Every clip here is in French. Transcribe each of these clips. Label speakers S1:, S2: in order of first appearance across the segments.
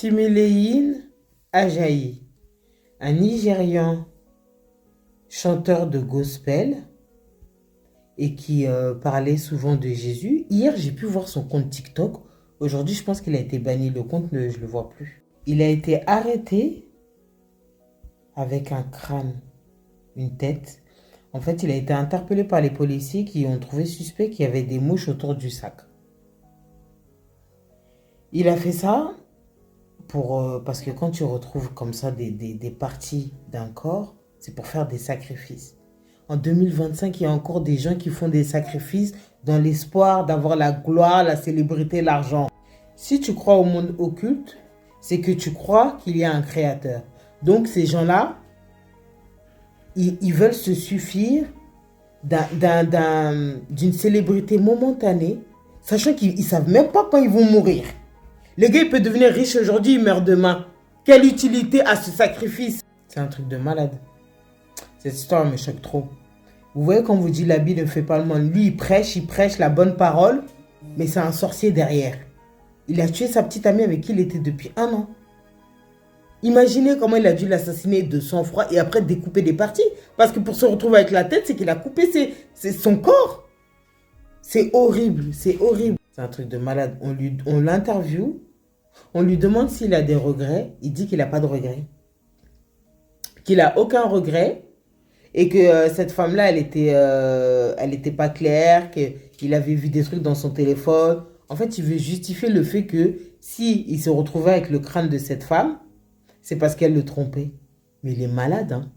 S1: Timileyin Ajayi, un Nigérian chanteur de gospel et qui parlait souvent de Jésus. Hier, j'ai pu voir son compte TikTok. Aujourd'hui, je pense qu'il a été banni. Le compte, je ne le vois plus. Il a été arrêté avec un crâne, une tête. En fait, il a été interpellé par les policiers qui ont trouvé suspect qu'il y avait des mouches autour du sac. Il a fait ça parce que quand tu retrouves comme ça des parties d'un corps, c'est pour faire des sacrifices. En 2025, il y a encore des gens qui font des sacrifices dans l'espoir d'avoir la gloire, la célébrité, l'argent. Si tu crois au monde occulte, c'est que tu crois qu'il y a un créateur. Donc ces gens-là, ils veulent se suffire d'une célébrité momentanée, sachant qu'ils ne savent même pas quand ils vont mourir. Le gars, il peut devenir riche aujourd'hui, il meurt demain. Quelle utilité à ce sacrifice? C'est un truc de malade. Cette histoire me choque trop. Vous voyez, quand on vous dit l'habit ne fait pas le monde, lui, il prêche la bonne parole, mais c'est un sorcier derrière. Il a tué sa petite amie avec qui il était depuis 1 an. Imaginez comment il a dû l'assassiner de sang-froid et après découper des parties. Parce que pour se retrouver avec la tête, c'est qu'il a coupé son corps. C'est horrible, c'est horrible. C'est un truc de malade. On l'interviewe, on lui demande s'il a des regrets. Il dit qu'il n'a pas de regrets. Qu'il n'a aucun regret. Et que cette femme-là, elle était pas claire, qu'il avait vu des trucs dans son téléphone. En fait, il veut justifier le fait que si il se retrouvait avec le crâne de cette femme, c'est parce qu'elle le trompait. Mais il est malade, hein.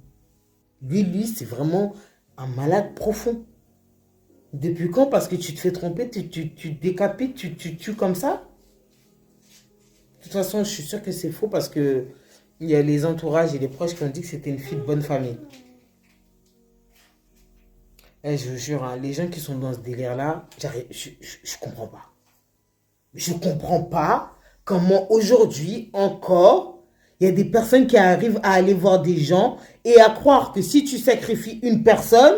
S1: Lui, c'est vraiment un malade profond. Depuis quand? Parce que tu te fais tromper, tu décapites, tu tues comme ça? De toute façon, je suis sûre que c'est faux parce que il y a les entourages et les proches qui ont dit que c'était une fille de bonne famille. Je vous jure, hein, les gens qui sont dans ce délire-là, je comprends pas. Je comprends pas comment aujourd'hui encore, il y a des personnes qui arrivent à aller voir des gens et à croire que si tu sacrifies une personne,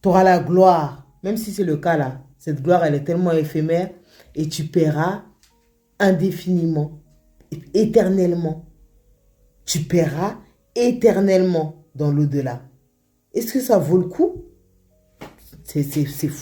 S1: tu auras la gloire. Même si c'est le cas là. Cette gloire, elle est tellement éphémère et tu paieras indéfiniment, éternellement. Tu paieras éternellement dans l'au-delà. Est-ce que ça vaut le coup? C'est fou.